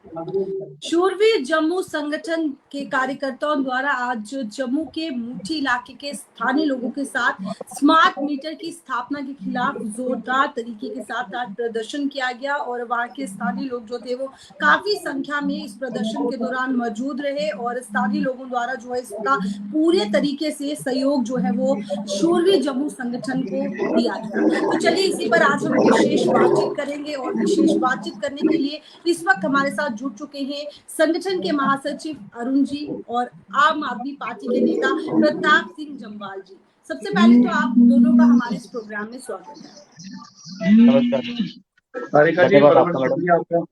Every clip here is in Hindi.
शूरवीर जम्मू संगठन के कार्यकर्ताओं द्वारा आज जम्मू के मुठी इलाके के स्थानीय लोगों के साथ स्मार्ट मीटर की स्थापना के खिलाफ जोरदार तरीके के साथ आज प्रदर्शन किया गया और वहां के स्थानीय लोग जो थे वो काफी संख्या में इस प्रदर्शन के दौरान मौजूद रहे और स्थानीय लोगों द्वारा जो है इसका पूरे तरीके से सहयोग जो है वो शूरवीर जम्मू संगठन को दिया गया। तो चलिए इसी पर आज हम विशेष बातचीत करेंगे और विशेष बातचीत करने के लिए इस वक्त हमारे साथ जुड़ चुके हैं संगठन के महासचिव अरुण जी और आम आदमी पार्टी के नेता प्रताप सिंह जम्वाल जी। सबसे पहले तो आप दोनों का हमारे इस प्रोग्राम में स्वागत है। नमस्कार।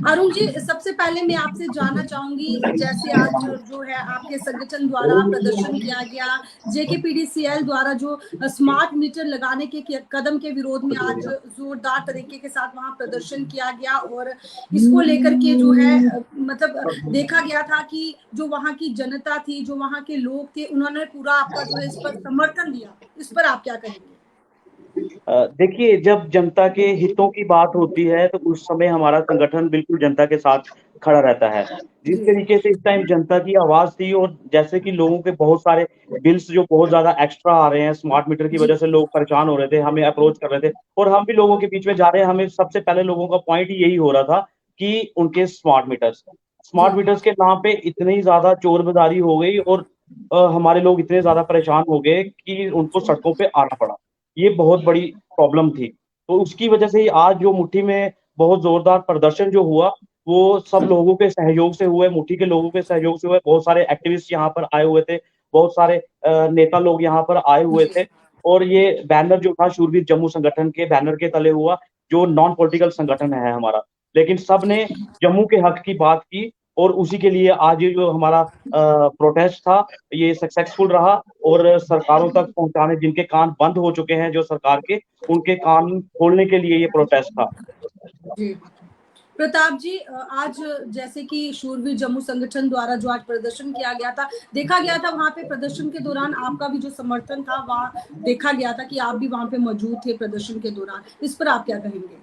अरुण जी, सबसे पहले मैं आपसे जानना चाहूंगी, जैसे आज जो है आपके संगठन द्वारा प्रदर्शन किया गया, जेकेपीडीसीएल द्वारा जो स्मार्ट मीटर लगाने के कदम के विरोध में आज जोरदार तरीके के साथ वहां प्रदर्शन किया गया और इसको लेकर के जो है मतलब देखा गया था कि जो वहां की जनता थी, जो वहां के लोग थे, उन्होंने पूरा आपका जो है इस पर समर्थन दिया। इस पर आप क्या कहेंगे? देखिए, जब जनता के हितों की बात होती है तो उस समय हमारा संगठन बिल्कुल जनता के साथ खड़ा रहता है। जिस तरीके से इस टाइम जनता की आवाज थी और जैसे कि लोगों के बहुत सारे बिल्स जो बहुत ज्यादा एक्स्ट्रा आ रहे हैं, स्मार्ट मीटर की वजह से लोग परेशान हो रहे थे, हमें अप्रोच कर रहे थे और हम भी लोगों के बीच में जा रहे हैं। हमें सबसे पहले लोगों का पॉइंट यही हो रहा था कि उनके स्मार्ट मीटर्स के नाम पे इतनी ज्यादा चोर बाजारी हो गई और हमारे लोग इतने ज्यादा परेशान हो गए कि उनको सड़कों पे आना पड़ा। ये बहुत बड़ी प्रॉब्लम थी। तो उसकी वजह से आज जो मुट्ठी में बहुत जोरदार प्रदर्शन जो हुआ, वो सब लोगों के सहयोग से हुए, मुट्ठी के लोगों के सहयोग से हुए। बहुत सारे एक्टिविस्ट यहाँ पर आए हुए थे, बहुत सारे नेता लोग यहाँ पर आए हुए थे और ये बैनर जो था शूरवीर जम्मू संगठन के बैनर के तले हुआ, जो नॉन पॉलिटिकल संगठन है हमारा, लेकिन सब ने जम्मू के हक की बात की और उसी के लिए आज ये जो हमारा प्रोटेस्ट था ये सक्सेसफुल रहा और सरकारों तक पहुंचाने, जिनके कान बंद हो चुके हैं जो सरकार के, उनके कान खोलने के लिए ये प्रोटेस्ट था। जी प्रताप जी, आज जैसे कि शूरवीर जम्मू संगठन द्वारा जो आज प्रदर्शन किया गया था, देखा गया था वहां पे प्रदर्शन के दौरान आपका भी जो समर्थन था वहां देखा गया था कि आप भी वहां पे मौजूद थे प्रदर्शन के दौरान। इस पर आप क्या कहेंगे?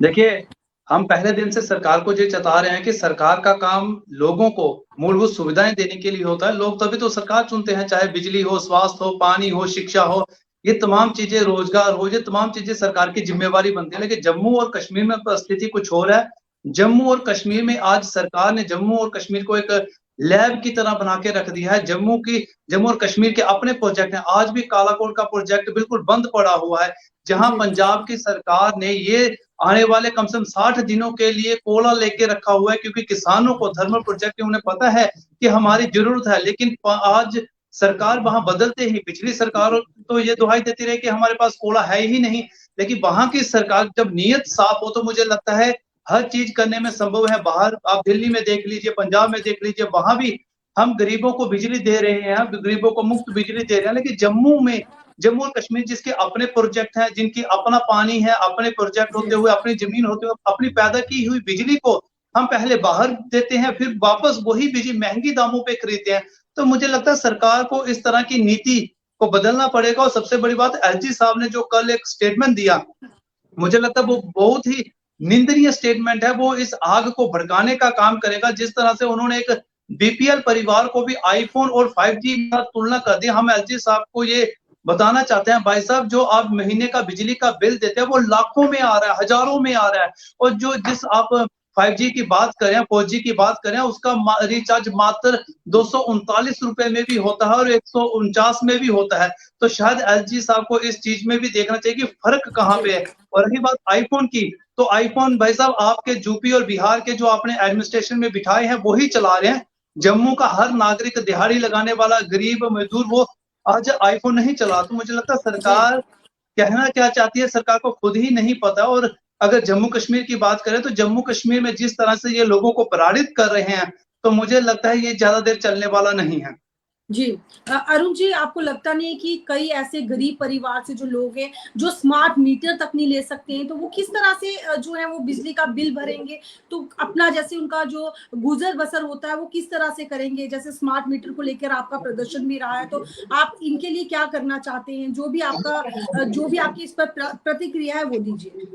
देखिए, हम पहले दिन से सरकार को ये चता रहे हैं कि सरकार का काम लोगों को मूलभूत सुविधाएं देने के लिए होता है। लोग तभी तो सरकार चुनते हैं, चाहे बिजली हो, स्वास्थ्य हो, पानी हो, शिक्षा हो, ये तमाम चीजें, रोजगार हो, ये तमाम चीजें सरकार की जिम्मेवारी बनती है। लेकिन जम्मू और कश्मीर में परिस्थिति कुछ और है। जम्मू और कश्मीर में आज सरकार ने जम्मू और कश्मीर को एक लैब की तरह बना के रख दिया है। जम्मू और कश्मीर के अपने प्रोजेक्ट हैं। आज भी कालाकोट का प्रोजेक्ट बिल्कुल बंद पड़ा हुआ है, जहां पंजाब की सरकार ने ये आने वाले कम से कम 60 दिनों के लिए कोयला लेके रखा हुआ है, क्योंकि किसानों को थर्मल प्रोजेक्ट उन्हें पता है कि हमारी जरूरत है। लेकिन आज सरकार वहां बदलते ही, पिछली सरकार तो ये दुहाई देती रही कि हमारे पास कोयला है ही नहीं, लेकिन वहां की सरकार जब नीयत साफ हो तो मुझे लगता है हर चीज करने में संभव है। बाहर आप दिल्ली में देख लीजिए, पंजाब में देख लीजिए, वहां भी हम गरीबों को बिजली दे रहे हैं, गरीबों को मुफ्त बिजली दे रहे हैं। लेकिन जम्मू और कश्मीर जिसके अपने प्रोजेक्ट हैं, जिनकी अपना पानी है, अपने प्रोजेक्ट होते हुए, अपनी जमीन होते हुए, अपनी पैदा की हुई बिजली को हम पहले बाहर देते हैं, फिर वापस वही बिजली महंगी दामों पे खरीदते हैं। तो मुझे लगता है सरकार को इस तरह की नीति को बदलना पड़ेगा। और सबसे बड़ी बात, एलजी साहब ने जो कल एक स्टेटमेंट दिया, मुझे लगता है वो बहुत ही निंदनीय स्टेटमेंट है। वो इस आग को भड़काने का काम करेगा। जिस तरह से उन्होंने एक बीपीएल परिवार को भी आईफोन और 5G का तुलना कर दी। हम एलजी साहब को ये बताना चाहते हैं, भाई साहब, जो आप महीने का बिजली का बिल देते हैं वो लाखों में आ रहा है, हजारों में आ रहा है। और जिस आप 5G की बात करें, 4G की बात करें, उसका रिचार्ज मात्र 239 रुपए में भी होता है और 149 में भी होता है। तो शायद एलजी साहब को इस चीज में भी देखना चाहिए कि फर्क कहाँ पे है। और रही बात आईफोन की, तो आईफोन भाई साहब आपके यूपी और बिहार के जो आपने एडमिनिस्ट्रेशन में बिठाए हैं वही चला रहे हैं। जम्मू का हर नागरिक, दिहाड़ी लगाने वाला, गरीब मजदूर, वो आज आईफोन नहीं चला। तो मुझे लगता है सरकार कहना क्या चाहती है सरकार को खुद ही नहीं पता। और अगर जम्मू कश्मीर की बात करें तो जम्मू कश्मीर में जिस तरह से ये लोगों को प्रताड़ित कर रहे हैं, तो मुझे लगता है ये ज्यादा देर चलने वाला नहीं है। जी अरुण जी, आपको लगता नहीं है कि कई ऐसे गरीब परिवार से जो लोग हैं जो स्मार्ट मीटर तक नहीं ले सकते हैं, तो वो किस तरह से जो है वो बिजली का बिल भरेंगे? तो अपना जैसे उनका जो गुजर बसर होता है वो किस तरह से करेंगे? जैसे स्मार्ट मीटर को लेकर आपका प्रदर्शन भी रहा है, तो आप इनके लिए क्या करना चाहते हैं? जो भी आपकी इस पर प्रतिक्रिया है वो दीजिए।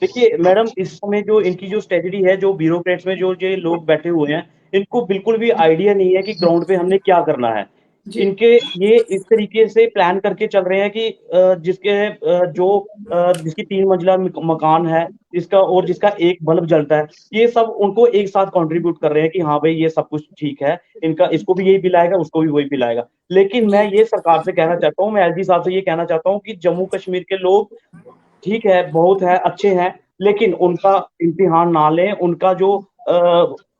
देखिए मैडम, इस समय जो इनकी जो स्ट्रेटजी है, जो ब्यूरोक्रेट्स में जो ये लोग बैठे हुए हैं, इनको बिल्कुल भी आइडिया नहीं है कि ग्राउंड पे हमने क्या करना है। जी इनके ये इस तरीके से प्लान करके चल रहे हैं कि जिसकी 3 मंजिला मकान है, जिसका और जिसका एक बल्ब जलता है, ये सब उनको एक साथ कंट्रीब्यूट कर रहे हैं कि हाँ भाई ये सब कुछ ठीक है, इनका इसको भी यही बिल आएगा, उसको भी वही बिल आएगा। लेकिन मैं जी ये सरकार से कहना चाहता हूँ, मैं एसडी साहब से ये कहना चाहता हूँ कि जम्मू कश्मीर के लोग ठीक है, बहुत है, अच्छे हैं, लेकिन उनका इम्तिहान ना लें, उनका जो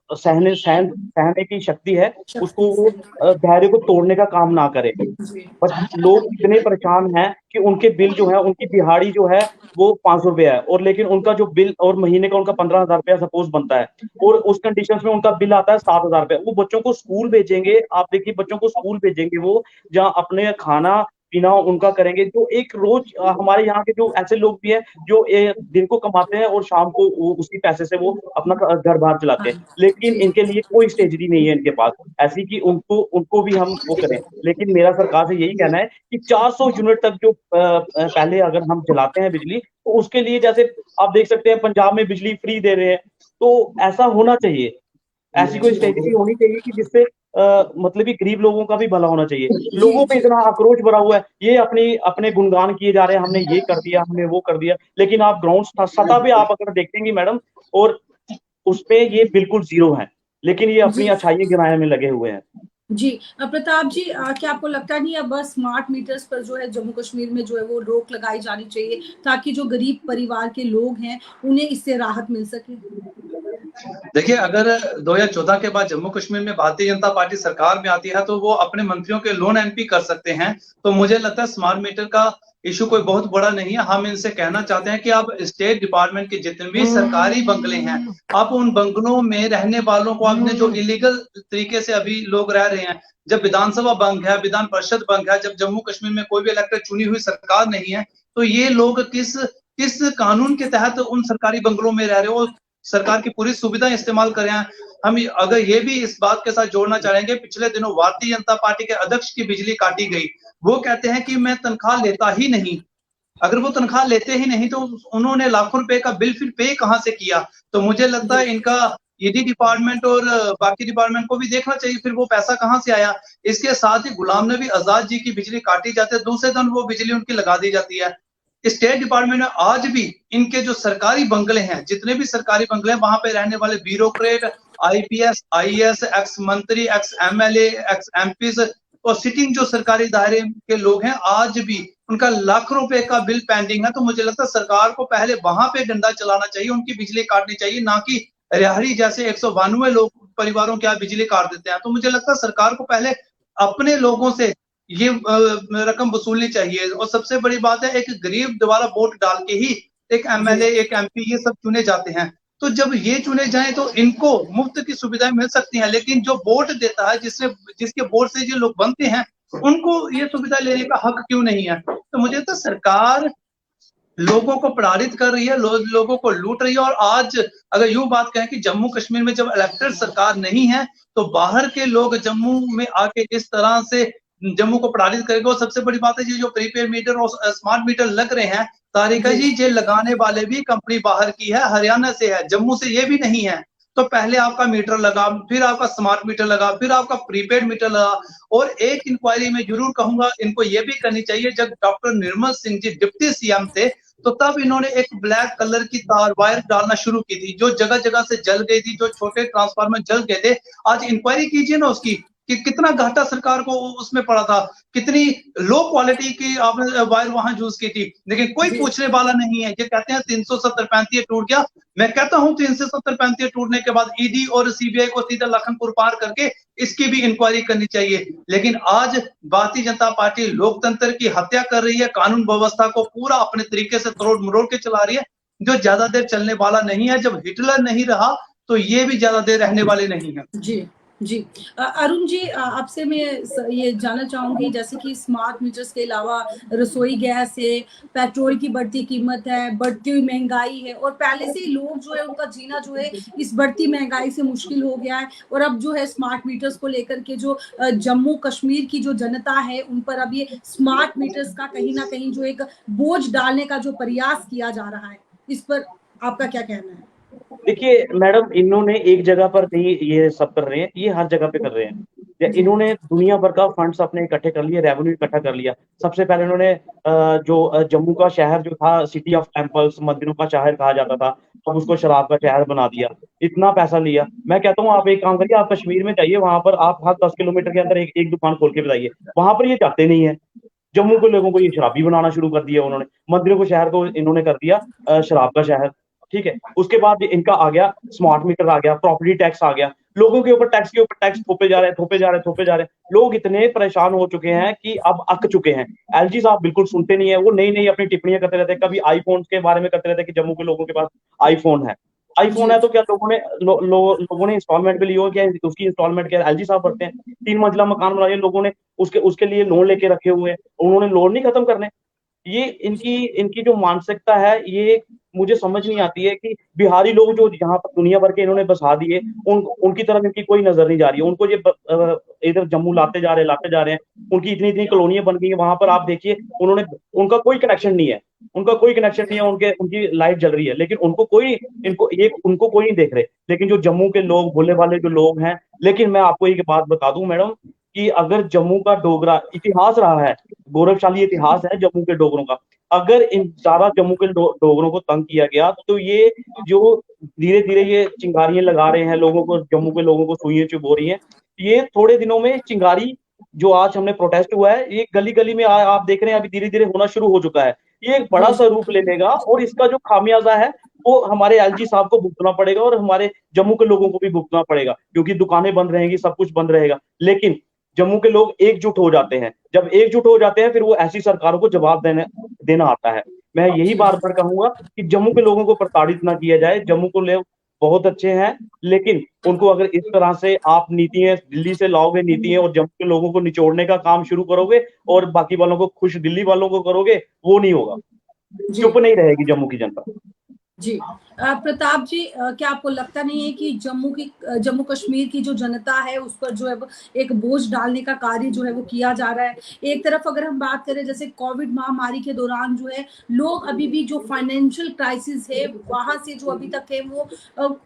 सहने की शक्ति है, उसको शक्ति वो से धैर्य को तोड़ने का काम ना करें। जी बट लोग इतने परेशान हैं कि उनके बिल जो है, उनकी दिहाड़ी जो है वो 500 रुपए है, और लेकिन उनका जो बिल और महीने का उनका 15,000 रुपया सपोज बनता है, और उस कंडीशंस में उनका बिल आता है 7,000 रुपए। वो बच्चों को स्कूल भेजेंगे, आप देखिए बच्चों को स्कूल भेजेंगे वो, जहाँ अपने खाना पीना उनका करेंगे। जो एक रोज हमारे यहाँ के जो ऐसे लोग भी हैं जो दिन को कमाते हैं और शाम को उसी पैसे से वो अपना घर बार चलाते हाँ हैं, लेकिन जी इनके लिए कोई स्ट्रेटजी नहीं है इनके पास ऐसी कि उनको उनको भी हम वो करें। लेकिन मेरा सरकार से यही कहना है कि 400 यूनिट तक जो पहले अगर हम जलाते हैं बिजली, तो उसके लिए जैसे आप देख सकते हैं पंजाब में बिजली फ्री दे रहे हैं, तो ऐसा होना चाहिए। ऐसी कोई स्ट्रेटजी होनी चाहिए कि जिससे मतलब कि गरीब लोगों का भी भला होना चाहिए। जी लोगों पे जी इतना आक्रोश भरा हुआ है, ये अपने गुणगान किए जा रहे हैं, हमने ये कर दिया, हमने वो कर दिया, लेकिन आप ग्राउंड सतह पे आप अगर देखेंगी मैडम, और उसपे ये बिल्कुल ज़ीरो हैं, लेकिन ये अपनी जी अच्छाई गिनाने में लगे हुए हैं। जी प्रताप जी, क्या आपको लगता नहीं है बस स्मार्ट मीटर्स पर जो है जम्मू कश्मीर में जो है वो रोक लगाई जानी चाहिए, ताकि जो गरीब परिवार के लोग हैं उन्हें इससे राहत मिल सके? देखिए, अगर 2014 के बाद जम्मू कश्मीर में भारतीय जनता पार्टी सरकार में आती है, तो वो अपने मंत्रियों के लोन एमपी कर सकते हैं। तो मुझे लगता है स्मार्ट मीटर का इश्यू कोई बहुत बड़ा नहीं है। हम इनसे कहना चाहते हैं कि आप स्टेट डिपार्टमेंट के जितने भी सरकारी बंगले हैं, आप उन बंगलों में रहने वालों को, आपने जो इलीगल तरीके से अभी लोग रह रहे हैं, जब विधानसभा बंद है, विधान परिषद बंद है, जब जम्मू कश्मीर में कोई भी इलेक्टेड चुनी हुई सरकार नहीं है, तो ये लोग किस कानून के तहत उन सरकारी बंगलों में रह रहे हो? सरकार की पूरी सुविधा इस्तेमाल करें। हम अगर ये भी इस बात के साथ जोड़ना चाहेंगे, पिछले दिनों भारतीय जनता पार्टी के अध्यक्ष की बिजली काटी गई। वो कहते हैं कि मैं तनख्वाह लेता ही नहीं। अगर वो तनख्वाह लेते ही नहीं तो उन्होंने लाखों रुपए का बिल फिर पे कहां से किया? तो मुझे लगता है इनका ईडी डिपार्टमेंट और बाकी डिपार्टमेंट को भी देखना चाहिए, फिर वो पैसा कहां से आया। इसके साथ ही गुलाम नबी आजाद जी की बिजली काटी जाती है, दूसरे दिन वो बिजली उनकी लगा दी जाती है। स्टेट डिपार्टमेंट में आज भी इनके जो सरकारी बंगले हैं, जितने भी सरकारी बंगले हैं, वहां पे रहने वाले ब्यूरोक्रेट, आईपीएस, आईएएस, एक्स मंत्री, एक्स एमएलए, एक्स एमपीज और सिटिंग जो सरकारी दायरे के लोग हैं, आज भी उनका लाखों रुपए का बिल पेंडिंग है। तो मुझे लगता है सरकार को पहले वहां पे डंडा चलाना चाहिए, उनकी बिजली काटनी चाहिए, ना कि रिहाड़ी जैसे 192 लोग परिवारों के यहाँ बिजली काट देते हैं। तो मुझे लगता है सरकार को पहले अपने लोगों से ये रकम वसूलनी चाहिए। और सबसे बड़ी बात है, एक गरीब द्वारा वोट डाल के ही एक एमएलए, एक एमपी ये सब चुने जाते हैं। तो जब ये चुने जाएं तो इनको मुफ्त की सुविधाएं मिल सकती हैं, लेकिन जो वोट देता है, जिसके वोट से जो लोग बनते हैं, उनको ये सुविधा लेने का हक क्यों नहीं है? तो मुझे तो सरकार लोगों को प्रताड़ित कर रही है, लोगों को लूट रही है। और आज अगर यूं बात कहें कि जम्मू कश्मीर में जब इलेक्टेड सरकार नहीं है, तो बाहर के लोग जम्मू में आके इस तरह से जम्मू को प्रताड़ित करेंगे। और सबसे बड़ी बात है, ये जो प्रीपेड मीटर और स्मार्ट मीटर लग रहे हैं, तारिका जी, ये लगाने वाले भी कंपनी बाहर की है, हरियाणा से है, जम्मू से ये भी नहीं है। तो पहले आपका मीटर लगा, फिर आपका स्मार्ट मीटर लगा, फिर आपका प्रीपेड मीटर लगा। और एक इंक्वायरी में जरूर कहूंगा इनको ये भी करनी चाहिए, जब doctor Nirmal Singh ji deputy CM थे, तो तब इन्होंने एक ब्लैक कलर की तार वायर डालना शुरू की थी, जो जगह जगह से जल गई थी, जो छोटे ट्रांसफार्मर जल गए थे। आज इंक्वायरी कीजिए ना उसकी, कि कितना घाटा सरकार को उसमें पड़ा था, कितनी लो क्वालिटी की आपने वायर वहां यूज की थी, लेकिन कोई जी पूछने वाला नहीं है। ये कहते हैं 370-35 टूट गया। मैं कहता हूं 370-35 टूटने के बाद ईडी और सीबीआई को सीधा लखनपुर पार करके इसकी भी इंक्वायरी करनी चाहिए। लेकिन आज भारतीय जनता पार्टी लोकतंत्र की हत्या कर रही है, कानून व्यवस्था को पूरा अपने तरीके से तोड़ मरोड़ के चला रही है, जो ज्यादा देर चलने वाला नहीं है। जब हिटलर नहीं रहा, तो ये भी ज्यादा देर रहने वाले नहीं है। जी जी अरुण जी, आपसे मैं ये जानना चाहूंगी, जैसे कि स्मार्ट मीटर्स के अलावा रसोई गैस है, पेट्रोल की बढ़ती कीमत है, बढ़ती हुई महंगाई है, और पहले से ही लोग जो है उनका जीना जो है इस बढ़ती महंगाई से मुश्किल हो गया है। और अब जो है स्मार्ट मीटर्स को लेकर के जो जम्मू कश्मीर की जो जनता है उन पर अब ये स्मार्ट मीटर्स का कहीं ना कहीं जो एक बोझ डालने का जो प्रयास किया जा रहा है, इस पर आपका क्या कहना है? देखिए मैडम, इन्होंने एक जगह पर नहीं ये सब कर रहे हैं, ये हर जगह पे कर रहे हैं। इन्होंने दुनिया भर का फंड्स अपने इकट्ठे कर लिए, रेवेन्यू इकट्ठा कर लिया। सबसे पहले इन्होंने जम्मू का शहर जो था सिटी ऑफ टेम्पल्स, मंदिरों का शहर कहा जाता था, अब उसको शराब का शहर बना दिया। इतना पैसा लिया। मैं कहता हूँ आप एक काम करिए, आप कश्मीर में जाइए, वहां पर आप हर 10 किलोमीटर के अंदर एक दुकान खोल के बताइए, वहां पर ये जाते नहीं है। जम्मू के लोगों को ये शराबी बनाना शुरू कर दिया उन्होंने। मंदिरों को शहर को इन्होंने कर दिया शराब का शहर। ठीक है, उसके बाद इनका आ गया स्मार्ट मीटर, आ गया प्रॉपर्टी टैक्स, आ गया। लोगों के ऊपर टैक्स के ऊपर टैक्स थोपे जा रहे हैं, थोपे जा रहे हैं, थोपे जा रहे हैं। लोग इतने परेशान हो चुके हैं कि अब अक चुके हैं। एलजी साहब बिल्कुल सुनते नहीं है, वो नई नई अपनी टिप्पणियां करते रहते हैं। कभी आईफोन के बारे में करते रहते हैं कि जम्मू के लोगों के पास आईफोन है। आईफोन है तो क्या लोगों ने इंस्टॉलमेंट पे लिया हो, क्या उसकी इंस्टॉलमेंट क्या एलजी साहब भरते हैं? 3 मंजिला मकान बनाए लोगों ने, उसके उसके लिए लोन लेके रखे हुए हैं, उन्होंने लोन नहीं खत्म करने। ये इनकी इनकी जो मानसिकता है, ये मुझे समझ नहीं आती है कि बिहारी लोग जो यहाँ पर दुनिया भर के इन्होंने बसा दिए, उनकी तरफ इनकी कोई नजर नहीं जा रही है। उनको ये इधर जम्मू लाते जा रहे हैं। उनकी इतनी इतनी कॉलोनियां बन गई है, वहां पर आप देखिए उन्होंने, उनका कोई कनेक्शन नहीं है, उनका कोई कनेक्शन नहीं है, उनकी लाइट जल रही है, लेकिन उनको कोई नहीं देख रहे। लेकिन जो जम्मू के लोग, भोले वाले जो लोग हैं, लेकिन मैं आपको एक बात बता दूं मैडम, कि अगर जम्मू का डोगरा इतिहास रहा है, गौरवशाली इतिहास है जम्मू के डोगरों का, अगर इन सारा जम्मू के डोगरों को तंग किया गया, तो ये जो धीरे धीरे ये चिंगारियां लगा रहे हैं लोगों को, जम्मू के लोगों को सुइयां चुभ रही हैं, ये थोड़े दिनों में चिंगारी, जो आज हमने प्रोटेस्ट हुआ है, ये गली गली में आप देख रहे हैं अभी धीरे धीरे होना शुरू हो चुका है। ये एक बड़ा सा रूप ले लेगा, और इसका जो खामियाजा है वो हमारे एलजी साहब को भुगतना पड़ेगा, और हमारे जम्मू के लोगों को भी भुगतना पड़ेगा, क्योंकि दुकानें बंद रहेंगी, सब कुछ बंद रहेगा। लेकिन जम्मू के लोग एकजुट हो जाते हैं, जब एकजुट हो जाते हैं, फिर वो ऐसी सरकारों को जवाब देना आता है। मैं यही बार बार कहूंगा कि जम्मू के लोगों को प्रताड़ित ना किया जाए। जम्मू को लोग बहुत अच्छे हैं, लेकिन उनको अगर इस तरह से आप नीतियां दिल्ली से लाओगे, नीतियां, और जम्मू के लोगों को निचोड़ने का काम शुरू करोगे, और बाकी वालों को खुश दिल्ली वालों को करोगे, वो नहीं होगा। चुप नहीं रहेगी जम्मू की जनता। जी प्रताप जी, क्या आपको लगता नहीं है कि जम्मू कश्मीर की जो जनता है उस पर जो है एक बोझ डालने का कार्य जो है वो किया जा रहा है? एक तरफ अगर हम बात करें, जैसे कोविड महामारी के दौरान जो है लोग अभी भी जो फाइनेंशियल क्राइसिस है वहां से जो अभी तक है वो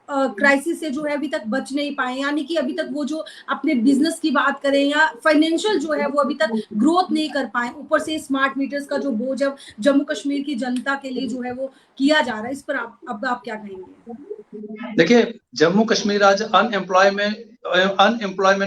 क्राइसिस से जो है अभी तक बच नहीं पाए, यानी कि अभी तक वो जो अपने बिजनेस की बात करें या फाइनेंशियल जो है वो अभी तक ग्रोथ नहीं कर पाए। ऊपर से स्मार्ट मीटर्स का जो बोझ अब जम्मू कश्मीर की जनता के लिए जो है वो किया जा रहा है, इस पर आप क्या कहेंगे? देखिए, जम्मू कश्मीर आज अनएम्प्लॉयमेंट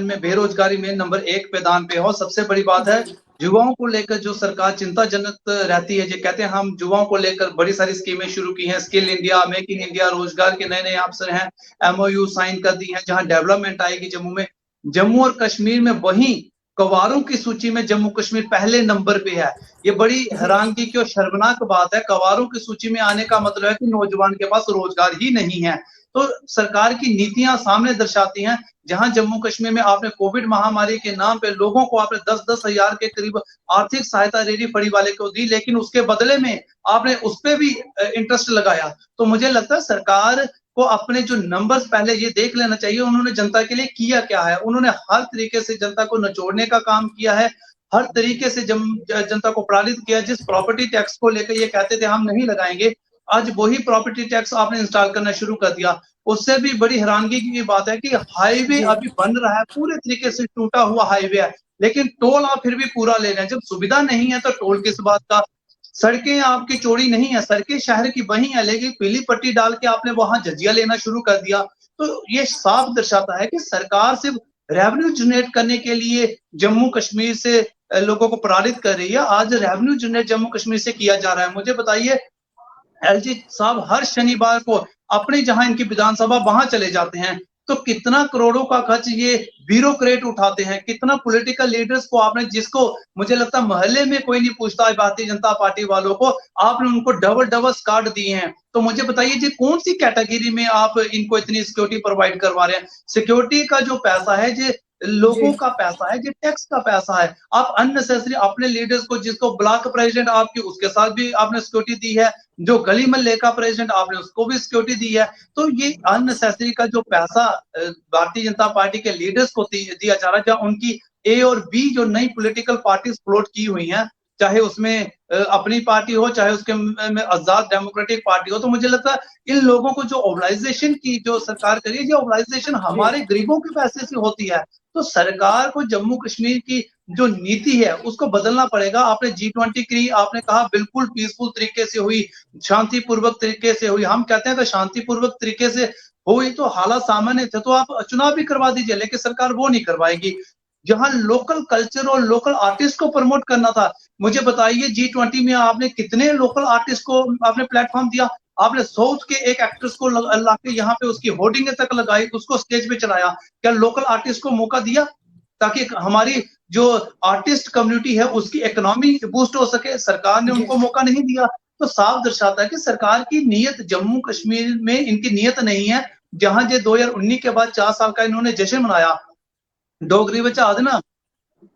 में, बेरोजगारी में नंबर 1 पे दान पे हो। सबसे बड़ी बात है, युवाओं को लेकर जो सरकार चिंताजनक रहती है, जो कहते हैं हम युवाओं को लेकर बड़ी सारी स्कीमें शुरू की हैं, skill India, make in India, रोजगार के नए नए अवसर हैं, एमओयू साइन कर दी हैं, जहां डेवलपमेंट आएगी जम्मू में। जम्मू और कश्मीर में वहीं कवारों की सूची में जम्मू कश्मीर पहले नंबर पे है। ये बड़ी हैरानगी की और शर्मनाक बात है। कवारों की सूची में आने का मतलब है कि नौजवान के पास रोजगार ही नहीं है। तो सरकार की नीतियां सामने दर्शाती हैं, जहां जम्मू कश्मीर में आपने कोविड महामारी के नाम पे लोगों को आपने 10-10 हजार के करीब आर्थिक सहायता रेडी फड़ी वाले को दी, लेकिन उसके बदले में आपने उस पे भी इंटरेस्ट लगाया। तो मुझे लगता है सरकार को अपने जो नंबर्स पहले ये देख लेना चाहिए, उन्होंने जनता के लिए किया क्या है। उन्होंने हर तरीके से जनता को नचोड़ने का काम किया है, हर तरीके से जनता को प्रताड़ित किया। जिस प्रॉपर्टी टैक्स को लेकर ये कहते थे हम नहीं लगाएंगे, आज वही प्रॉपर्टी टैक्स आपने इंस्टॉल करना शुरू कर दिया। उससे भी बड़ी हैरानगी की बात है कि हाईवे अभी बन रहा है, पूरे तरीके से टूटा हुआ हाईवे है, लेकिन टोल आप फिर भी पूरा ले रहे हैं। जब सुविधा नहीं है तो टोल किस बात का। सड़कें आपकी चौड़ी नहीं है, सड़कें शहर की वही है, लेकिन पीली पट्टी डाल के आपने वहां जजिया लेना शुरू कर दिया। तो ये साफ दर्शाता है कि सरकार सिर्फ रेवेन्यू जनरेट करने के लिए जम्मू कश्मीर से लोगों को प्रताड़ित कर रही है। आज रेवेन्यू जनरेट जम्मू कश्मीर से किया जा रहा है। मुझे बताइए, एलजी साहब हर शनिवार को अपने जहां इनकी विधानसभा वहां चले जाते हैं, तो कितना करोड़ों का खर्च ये ब्यूरोक्रेट उठाते हैं। कितना पॉलिटिकल लीडर्स को आपने, जिसको मुझे लगता है मोहल्ले में कोई नहीं पूछता है भारतीय जनता पार्टी वालों को, आपने उनको डबल डबल कार्ड दिए हैं। तो मुझे बताइए जी, कौन सी कैटेगरी में आप इनको इतनी सिक्योरिटी प्रोवाइड करवा रहे हैं? सिक्योरिटी का जो पैसा है, जो लोगों का पैसा है, जो टैक्स का पैसा है, आप अननेसेसरी अपने लीडर्स को, जिसको ब्लॉक प्रेसिडेंट आपकी, उसके साथ भी आपने सिक्योरिटी दी है, जो गली मोहल्ले का प्रेसिडेंट आपने उसको भी सिक्योरिटी दी है। तो ये अननेसेसरी का जो पैसा भारतीय जनता पार्टी के लीडर्स को दिया जा रहा है, जहां उनकी ए और बी जो नई पॉलिटिकल पार्टीज फ्लोट की हुई हैं, चाहे उसमें अपनी पार्टी हो, चाहे उसके में आजाद डेमोक्रेटिक पार्टी हो। तो मुझे लगता है इन लोगों को जो ऑर्गेनाइजेशन की जो सरकार करी है, ये ऑर्गेनाइजेशन हमारे गरीबों के पैसे से होती है। तो सरकार को जम्मू कश्मीर की जो नीति है उसको बदलना पड़ेगा। आपने G20 की आपने कहा बिल्कुल पीसफुल तरीके से हुई, शांतिपूर्वक तरीके से हुई। हम कहते हैं तो शांतिपूर्वक तरीके से हुई तो हालात सामान्य थे तो आप चुनाव भी करवा दीजिए, लेकिन सरकार वो नहीं करवाएगी। जहां लोकल कल्चर और लोकल आर्टिस्ट को प्रमोट करना था, मुझे बताइए G20 में आपने कितने लोकल आर्टिस्ट को आपने प्लेटफॉर्म दिया? आपने साउथ के एक एक्ट्रेस को लाके यहाँ पे उसकी होर्डिंग तक लगाई, उसको स्टेज पे चलाया। क्या लोकल आर्टिस्ट को मौका दिया ताकि हमारी जो आर्टिस्ट कम्युनिटी है उसकी इकोनॉमी बूस्ट हो सके? सरकार ने उनको मौका नहीं दिया। तो साफ दर्शाता है कि सरकार की नीयत जम्मू कश्मीर में इनकी नीयत नहीं है। जहां जे 2019 के बाद 4 साल का इन्होंने जश्न मनाया, डोगरी बच्चा आदि ना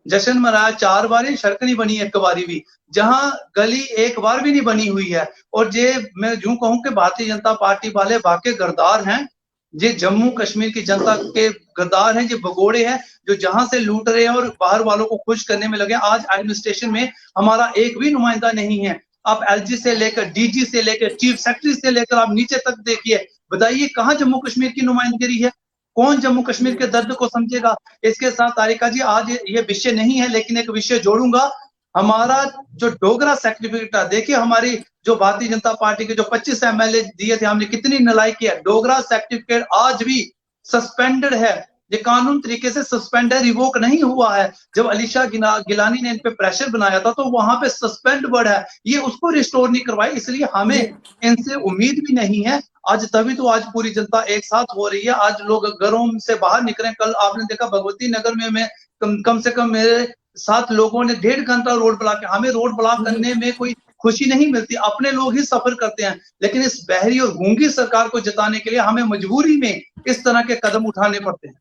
जश्न मनाया 4 बारी, सड़क नहीं बनी एक बारी भी, जहां गली एक बार भी नहीं बनी हुई है। और जे मैं यूं कहूं कि भारतीय जनता पार्टी वाले वाकई गद्दार हैं, ये जम्मू कश्मीर की जनता के गद्दार हैं, ये भगोड़े हैं जो जहां से लूट रहे हैं और बाहर वालों को खुश करने में लगे। आज एडमिनिस्ट्रेशन में हमारा एक भी नुमाइंदा नहीं है। आप एलजी से लेकर डीजी से लेकर चीफ सेक्रेटरी से लेकर आप नीचे तक देखिए, बताइए कहां जम्मू कश्मीर की नुमाइंदगी है? कौन जम्मू कश्मीर के दर्द को समझेगा? इसके साथ तारिका जी आज ये विषय नहीं है, लेकिन एक विषय जोड़ूंगा। हमारा जो डोगरा सर्टिफिकेट है, देखिए हमारी जो भारतीय जनता पार्टी के जो 25 एमएलए दिए थे, हमने कितनी नालायकी है। डोगरा सर्टिफिकेट आज भी सस्पेंडेड है, ये कानून तरीके से सस्पेंड है, रिवोक नहीं हुआ है। जब अलीशा गिलानी ने इन पे प्रेशर बनाया था तो वहां पे सस्पेंड वर्ड है, ये उसको रिस्टोर नहीं करवाई। इसलिए हमें इनसे उम्मीद भी नहीं है आज, तभी तो आज पूरी जनता एक साथ हो रही है। आज लोग घरों से बाहर निकले। कल आपने देखा भगवती नगर में मैं कम से कम मेरे 7 लोगों ने 1.5 घंटा रोड ब्लॉक किया। हमें रोड ब्लॉक करने में कोई खुशी नहीं मिलती, अपने लोग ही सफर करते हैं। लेकिन इस बहरी और गूंगी सरकार को जताने के लिए हमें मजबूरी में इस तरह के कदम उठाने पड़ते हैं।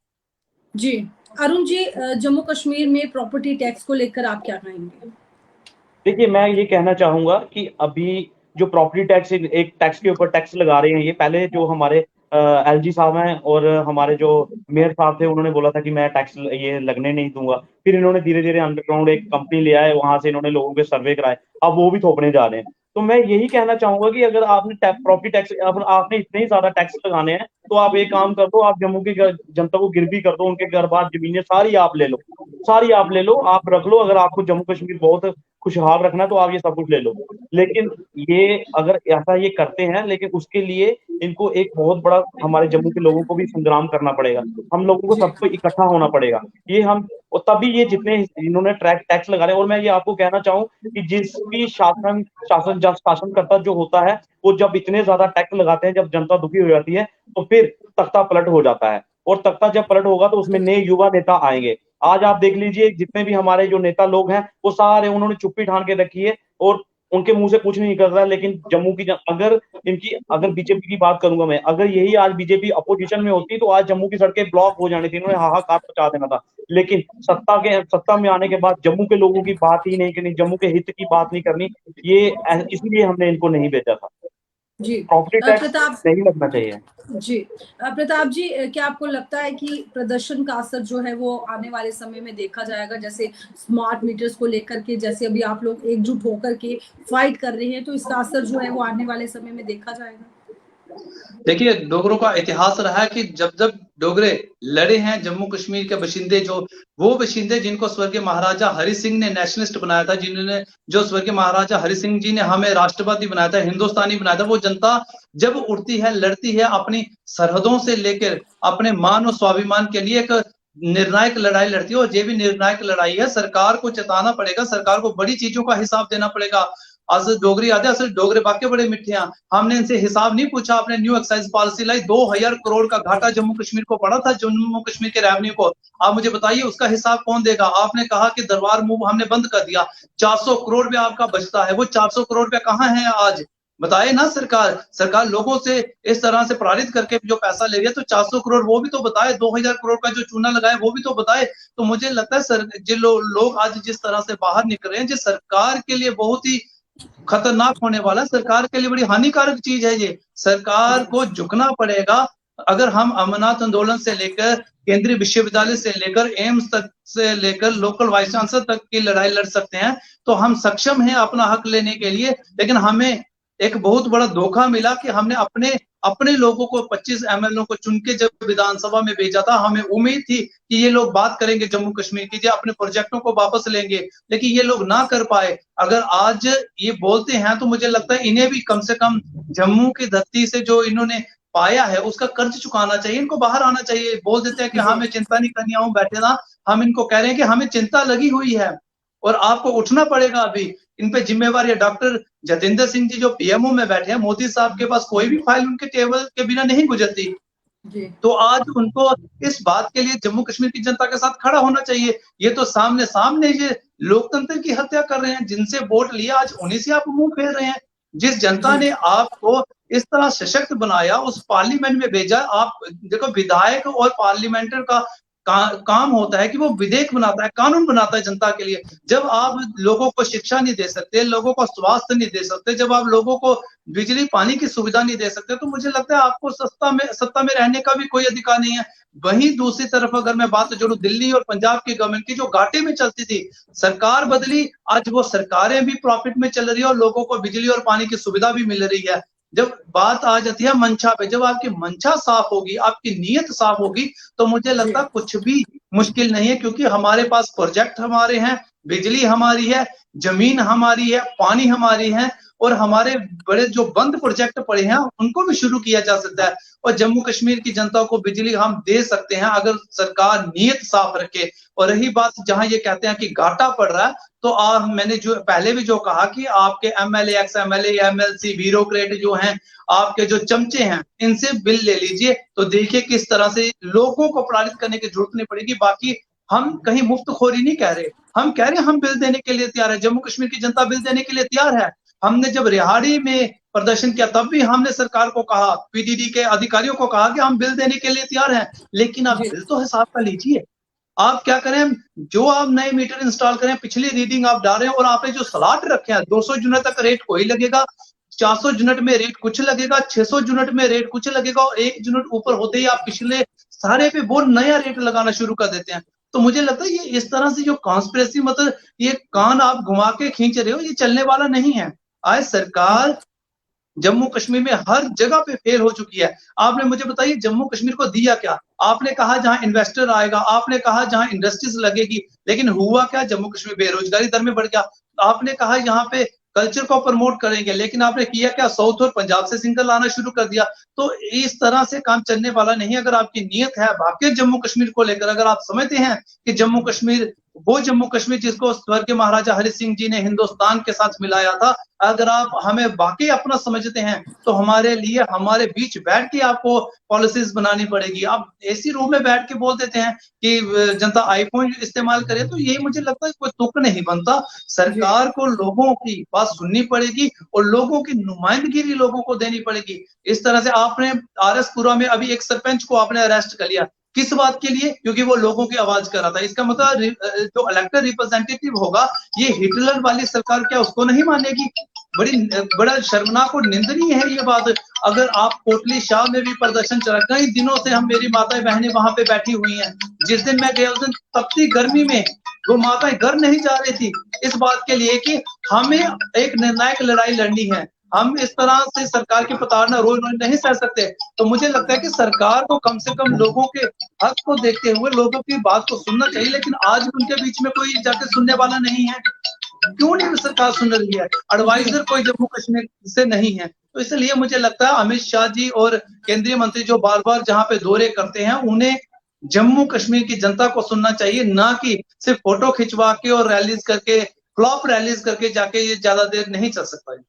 जी अरुण जी, जम्मू कश्मीर में प्रॉपर्टी टैक्स को लेकर आप क्या कहेंगे? देखिए, मैं ये कहना चाहूंगा कि अभी जो प्रॉपर्टी टैक्स, एक टैक्स के ऊपर टैक्स लगा रहे हैं, ये पहले जो हमारे एलजी साहब हैं और हमारे जो मेयर साहब थे, उन्होंने बोला था कि मैं टैक्स ये लगने नहीं दूंगा। फिर इन्होंने धीरे धीरे अंडरग्राउंड एक कंपनी ले आए, वहां से इन्होंने लोगों के सर्वे कराए, अब वो भी थोपने जा रहे हैं। तो मैं यही कहना चाहूंगा कि अगर आपने प्रॉपर्टी टैक्स, आपने इतने ही ज्यादा टैक्स लगाने हैं तो आप एक काम कर दो, आप जम्मू की जनता को गिरवी कर दो, उनके घर बार जमीनें सारी आप ले लो, सारी आप ले लो, आप रख लो। अगर आपको जम्मू कश्मीर बहुत खुशहाल रखना है तो आप ये सब कुछ ले लो। लेकिन ये अगर ऐसा ये करते हैं, लेकिन उसके लिए इनको एक बहुत बड़ा, हमारे जम्मू के लोगों को भी संग्राम करना पड़ेगा, हम लोगों को सबको इकट्ठा होना पड़ेगा। ये हम, और तभी ये जितने इन्होंने टैक्स लगा रहे हैं। और मैं ये आपको कहना चाहूँ कि जिसकी शासनकर्ता जो होता है, वो जब इतने ज्यादा टैक्स लगाते हैं, जब जनता दुखी हो जाती है तो फिर तख्ता पलट हो जाता है। और तख्ता जब पलट होगा तो उसमें नए युवा नेता आएंगे। आज आप देख लीजिए, जितने भी हमारे जो नेता लोग हैं वो सारे उन्होंने चुप्पी ठान के रखी है और उनके मुंह से कुछ नहीं निकल रहा है। लेकिन जम्मू की अगर बीजेपी की बात करूंगा मैं, अगर यही आज बीजेपी अपोजिशन में होती तो आज जम्मू की सड़कें ब्लॉक हो जानी थी, इन्होंने हाहाकार मचा देना था। लेकिन सत्ता में आने के बाद जम्मू के लोगों की बात ही नहीं करनी, जम्मू के हित की बात नहीं करनी, ये इसलिए हमने इनको नहीं भेजा था। जी प्रॉपर्टी टैक्स नहीं लगना चाहिए। जी प्रताप जी, क्या आपको लगता है कि प्रदर्शन का असर जो है वो आने वाले समय में देखा जाएगा? जैसे स्मार्ट मीटर्स को लेकर के, जैसे अभी आप लोग एकजुट होकर के फाइट कर रहे हैं, तो इसका असर जो है वो आने वाले समय में देखा जाएगा? देखिए, डोगरों का इतिहास रहा है कि जब जब डोगरे लड़े हैं, जम्मू कश्मीर के बशिंदे, जो वो बशिंदे जिनको स्वर्गीय महाराजा हरि सिंह ने नेशनलिस्ट बनाया था, जिन्होंने, जो स्वर्गीय महाराजा हरि सिंह जी ने हमें राष्ट्रवादी बनाया था, हिंदुस्तानी बनाया था, वो जनता जब उठती है, लड़ती है, अपनी सरहदों से लेकर अपने मान और स्वाभिमान के लिए एक निर्णायक लड़ाई लड़ती है। और ये भी निर्णायक लड़ाई है, सरकार को चेताना पड़ेगा, सरकार को बड़ी चीजों का हिसाब देना पड़ेगा। असल डोगरी आते, असल डोगरे बाकी बड़े मिठे हैं। हमने इनसे हिसाब नहीं पूछा, आपने न्यू एक्साइज पॉलिसी लाई, 2000 करोड़ का घाटा जम्मू कश्मीर को पड़ा था, जम्मू कश्मीर के रेवेन्यू को। आप मुझे बताइए उसका हिसाब कौन देगा? आपने कहा कि दरबार मूव हमने बंद कर दिया, 400 करोड़ रुपया आपका बचता है, वो 400 करोड़ रुपया कहाँ है आज? बताए ना सरकार लोगों से इस तरह से प्रेरित करके जो पैसा ले रही है, तो 400 करोड़ वो भी तो बताए, 2000 करोड़ का जो चूना लगाए वो भी तो बताए। तो मुझे लगता है जो लोग आज जिस तरह से बाहर निकल रहे हैं, जिस सरकार के लिए बहुत ही खतरनाक होने वाला, सरकार के लिए बड़ी हानिकारक चीज है ये। सरकार को झुकना पड़ेगा, अगर हम अमरनाथ आंदोलन से लेकर केंद्रीय विश्वविद्यालय से लेकर एम्स तक से लेकर लोकल वाइस चांसलर तक की लड़ाई लड़ सकते हैं, तो हम सक्षम हैं अपना हक लेने के लिए। लेकिन हमें एक बहुत बड़ा धोखा मिला कि हमने अपने अपने लोगों को 25 एमएलए को चुन के जब विधानसभा में भेजा था, हमें उम्मीद थी कि ये लोग बात करेंगे जम्मू कश्मीर की, जो अपने प्रोजेक्टों को वापस लेंगे, लेकिन ये लोग ना कर पाए। अगर आज ये बोलते हैं तो मुझे लगता है इन्हें भी कम से कम जम्मू की धरती से जो इन्होंने पाया है उसका कर्ज चुकाना चाहिए, इनको बाहर आना चाहिए। बोल देते हैं कि हाँ, हमें चिंता नहीं करनी, आऊं बैठे ना। हम इनको कह रहे हैं कि हमें चिंता लगी हुई है और आपको उठना पड़ेगा। अभी इन पे जिम्मेवारी है। डॉक्टर जतेंद्र सिंह जी जो पीएमओ में बैठे हैं, मोदी साहब के पास कोई भी फाइल उनके टेबल के बिना नहीं गुजरती। तो आज उनको इस बात के लिए जम्मू कश्मीर की जनता के साथ खड़ा होना चाहिए। ये तो सामने सामने ये लोकतंत्र की हत्या कर रहे हैं, जिनसे वोट लिया आज उन्हीं से आप मुंह फेर रहे हैं। जिस जनता ने आपको इस तरह सशक्त बनाया, उस पार्लियामेंट में भेजा। आप देखो, विधायक और पार्लियामेंटर का काम होता है कि वो विधेयक बनाता है, कानून बनाता है जनता के लिए। जब आप लोगों को शिक्षा नहीं दे सकते, लोगों को स्वास्थ्य नहीं दे सकते, जब आप लोगों को बिजली पानी की सुविधा नहीं दे सकते, तो मुझे लगता है आपको सत्ता में रहने का भी कोई अधिकार नहीं है। वहीं दूसरी तरफ अगर मैं बात जोड़ूं दिल्ली और पंजाब की गवर्नमेंट की, जो घाटे में चलती थी, सरकार बदली, आज वो सरकारें भी प्रॉफिट में चल रही है और लोगों को बिजली और पानी की सुविधा भी मिल रही है। जब बात आ जाती है मंशा पे, जब आपकी मंशा साफ होगी, आपकी नीयत साफ होगी, तो मुझे लगता है कुछ भी मुश्किल नहीं है। क्योंकि हमारे पास प्रोजेक्ट हमारे हैं, बिजली हमारी है, जमीन हमारी है, पानी हमारी है, और हमारे बड़े जो बंद प्रोजेक्ट पड़े हैं उनको भी शुरू किया जा सकता है। और जम्मू कश्मीर की जनता को बिजली हम दे सकते हैं अगर सरकार नीयत साफ रखे। और रही बात जहां ये कहते हैं कि घाटा पड़ रहा है, तो मैंने जो पहले भी जो कहा कि आपके MLA, ex MLA, MLC, bureaucrat जो हैं, आपके जो चमचे हैं, इनसे बिल ले लीजिए, तो देखिए किस तरह से लोगों को प्रताड़ित करने की जरूरत नहीं पड़ेगी। बाकी हम कहीं मुफ्तखोरी नहीं कह रहे, हम कह रहे हैं हम बिल देने के लिए तैयार है, जम्मू कश्मीर की जनता बिल देने के लिए तैयार है। हमने जब रिहाड़ी में प्रदर्शन किया तब भी हमने सरकार को कहा, पीडीडी के अधिकारियों को कहा कि हम बिल देने के लिए तैयार हैं, लेकिन आप बिल तो हिसाब का लीजिए। आप क्या करें, जो आप नए मीटर इंस्टॉल करें, पिछली रीडिंग आप डाल रहे हैं, और आपने जो स्लॉट रखे हैं 200 यूनिट तक रेट कोई लगेगा, 400 यूनिट में रेट कुछ लगेगा, 600 यूनिट में रेट कुछ लगेगा, और 1 यूनिट ऊपर होते ही आप पिछले सारे पे वो नया रेट लगाना शुरू कर देते हैं। तो मुझे लगता है ये इस तरह से जो कॉन्स्पिरेसी, मतलब ये कान आप घुमा के खींच रहे हो, ये चलने वाला नहीं है। आज सरकार जम्मू कश्मीर में हर जगह पे फेल हो चुकी है। आपने मुझे बताइए जम्मू कश्मीर को दिया क्या? आपने कहा जहां इन्वेस्टर आएगा, आपने कहा जहां इंडस्ट्रीज लगेगी, लेकिन हुआ क्या? जम्मू कश्मीर बेरोजगारी दर में बढ़ गया। आपने कहा यहाँ पे कल्चर को प्रमोट करेंगे, लेकिन आपने किया क्या? साउथ और पंजाब से सिंगल लाना शुरू कर दिया। तो इस तरह से काम चलने वाला नहीं है। अगर आपकी नीयत है वाकई जम्मू कश्मीर को लेकर, अगर आप समझते हैं कि जम्मू कश्मीर वो जम्मू कश्मीर जिसको स्वर्गीय महाराजा हरि सिंह जी ने हिंदुस्तान के साथ मिलाया था, अगर आप हमें वाकई अपना समझते हैं, तो हमारे लिए हमारे बीच बैठ के आपको पॉलिसीज बनानी पड़ेगी। आप एसी रूम में बैठ के बोल देते हैं कि जनता आईफोन इस्तेमाल करे, तो ये मुझे लगता है कोई तुक नहीं बनता। सरकार को लोगों की बात सुननी पड़ेगी और लोगों की नुमाइंदगी भी लोगों को देनी पड़ेगी। इस तरह से आपने आरएसपुरा में अभी एक सरपंच को आपने अरेस्ट कर लिया, किस बात के लिए? क्योंकि वो लोगों की आवाज कर रहा था। इसका मतलब जो इलेक्टेड रिप्रेजेंटेटिव होगा, ये हिटलर वाली सरकार क्या उसको नहीं मानेगी? बड़ा शर्मनाक और निंदनीय है ये बात। अगर आप कोटली शाह में भी प्रदर्शन चला, कई दिनों से हम मेरी माताएं बहनें वहां पे बैठी हुई हैं। जिस दिन मैं गया उस दिन तपती गर्मी में वो माताएं घर नहीं जा रही थी, इस बात के लिए कि हमें एक निर्णायक लड़ाई लड़नी है। हम इस तरह से सरकार की प्रताड़ना रोज रोज नहीं सह सकते। तो मुझे लगता है कि सरकार को कम से कम लोगों के हक को देखते हुए लोगों की बात को सुनना चाहिए, लेकिन आज उनके बीच में कोई जाके सुनने वाला नहीं है। क्यों नहीं सरकार सुन रही है? एडवाइजर कोई जम्मू कश्मीर से नहीं है। तो इसलिए मुझे लगता है अमित शाह जी और केंद्रीय मंत्री जो बार बार जहां पे दौरे करते हैं, उन्हें जम्मू कश्मीर की जनता को सुनना चाहिए, ना कि सिर्फ फोटो खिंचवा के और रैलीज करके, फ्लॉप रैलीज करके जाके ये ज्यादा देर नहीं चल सकता है।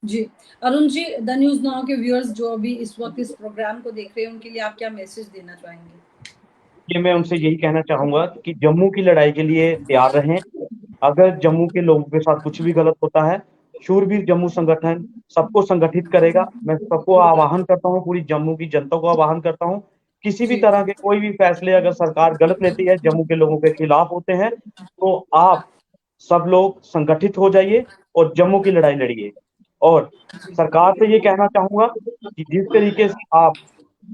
जी Arun ji, the news now के व्यूअर्स जो अभी इस वक्त इस प्रोग्राम को देख रहे हैं, उनके लिए आप क्या मैसेज देना चाहेंगे? ये मैं उनसे यही कहना चाहूंगा कि जम्मू की लड़ाई के लिए तैयार रहें। अगर जम्मू के लोगों के साथ कुछ भी गलत होता है, शूरवीर जम्मू संगठन सबको संगठित करेगा। मैं सबको आह्वान करता हूँ, पूरी जम्मू की जनता को आह्वान करता हूँ, किसी भी तरह के कोई भी फैसले अगर सरकार गलत लेती है, जम्मू के लोगों के खिलाफ होते हैं, तो आप सब लोग संगठित हो जाइए और जम्मू की लड़ाई लड़िए। और सरकार से ये कहना चाहूंगा कि जिस तरीके से आप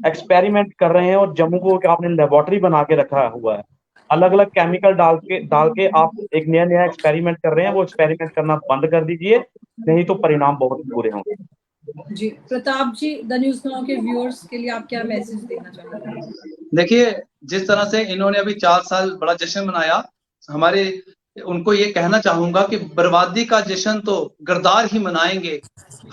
एक्सपेरिमेंट कर रहे हैं और जम्मू को आपने लेबोरेटरी बना के रखा हुआ है। अलग-अलग केमिकल डाल के आप एक नया-नया एक्सपेरिमेंट कर रहे हैं, वो एक्सपेरिमेंट करना बंद कर दीजिए, नहीं तो परिणाम बहुत बुरे होंगे। जी, प्रताप जी, द न्यूज़ नाउ के व्यूअर्स के लिए आप क्या मैसेज देना चाहेंगे? देखिए, जिस तरह से इन्होंने अभी 4 साल बड़ा जश्न मनाया, उनको ये कहना चाहूँगा कि बर्बादी का जश्न तो गद्दार ही मनाएँगे।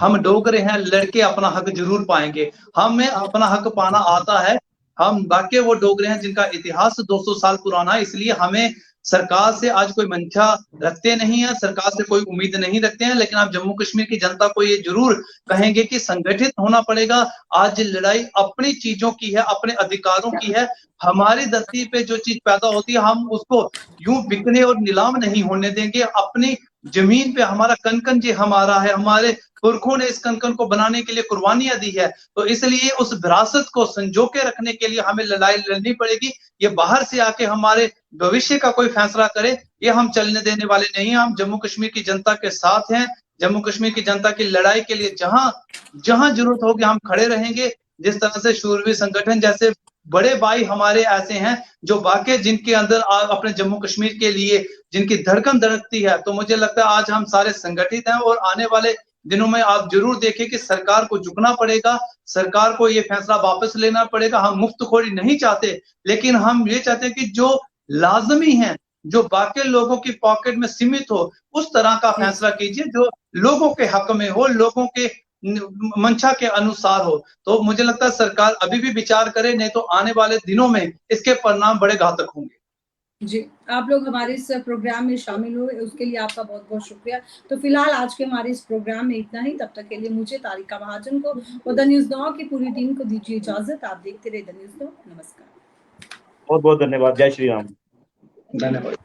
हम डोगरे हैं, लड़के अपना हक ज़रूर पाएँगे। हमें अपना हक पाना आता है। हम वाक़ई वो डोगरे हैं जिनका इतिहास 200 साल पुराना है, इसलिए हमें सरकार से आज कोई मंशा रखते नहीं हैं, सरकार से कोई उम्मीद नहीं रखते हैं, लेकिन आप जम्मू कश्मीर की जनता को ये ज़रूर कहेंगे कि संगठित होना पड़ेगा। आज लड़ाई अपनी चीज़ों की है, अपने अधिकारों की है। हमारी धरती पे जो चीज़ पैदा होती है, हम उसको यूँ बिकने और नीलाम नहीं होने देंगे। अपनी ज़मीन पे हमारा कन-कन जी हमारा है, हमारे पुरखों ने इस कन-कन को बनाने के लिए कुर्बानियाँ दी है। तो इसलिए उस विरासत को संजो के रखने के लिए हमें लड़ाई लड़नी पड़ेगी। ये बाहर से आके हमारे भविष्य का कोई फैसला करे, ये हम चलने देने वाले नहीं हैं। हम जम्मू कश्मीर की जनता के साथ हैं। जम्मू कश्मीर की जनता की लड़ाई के लिए जहाँ ज़रूरत होगी हम खड़े रहेंगे। जिस तरह से शूरवीर संगठन जैसे बड़े भाई हमारे ऐसे हैं जो वाक़ई जिनके अंदर अपने जम्मू कश्मीर के लिए जिनकी धड़कन धड़कती है, तो मुझे लगता है आज हम सारे संगठित हैं और आने वाले दिनों में आप ज़रूर देखें कि सरकार को झुकना पड़ेगा, सरकार को ये फैसला वापस लेना पड़ेगा। हम मुफ्तखोरी नहीं चाहते, लेकिन हम ये चाहते हैं कि जो लाज़मी है, जो बाकी लोगों की पॉकेट में सीमित हो, उस तरह का फैसला कीजिए जो लोगों के हक में हो, लोगों के मंशा के अनुसार हो। तो मुझे लगता है सरकार अभी भी विचार करे, नहीं तो आने वाले दिनों में इसके परिणाम बड़े घातक होंगे। जी, आप लोग हमारे इस प्रोग्राम में शामिल हुए, उसके लिए आपका बहुत-बहुत शुक्रिया। तो फिलहाल आज के हमारे इस प्रोग्राम में इतना ही। तब तक के लिए मुझे, तारिका महाजन को और द न्यूज़ नाउ की पूरी टीम को दीजिए इजाज़त। आप देखते रहिए द न्यूज़ नाउ। नमस्कार। बहुत-बहुत धन्यवाद। जय श्री राम। धन्यवाद।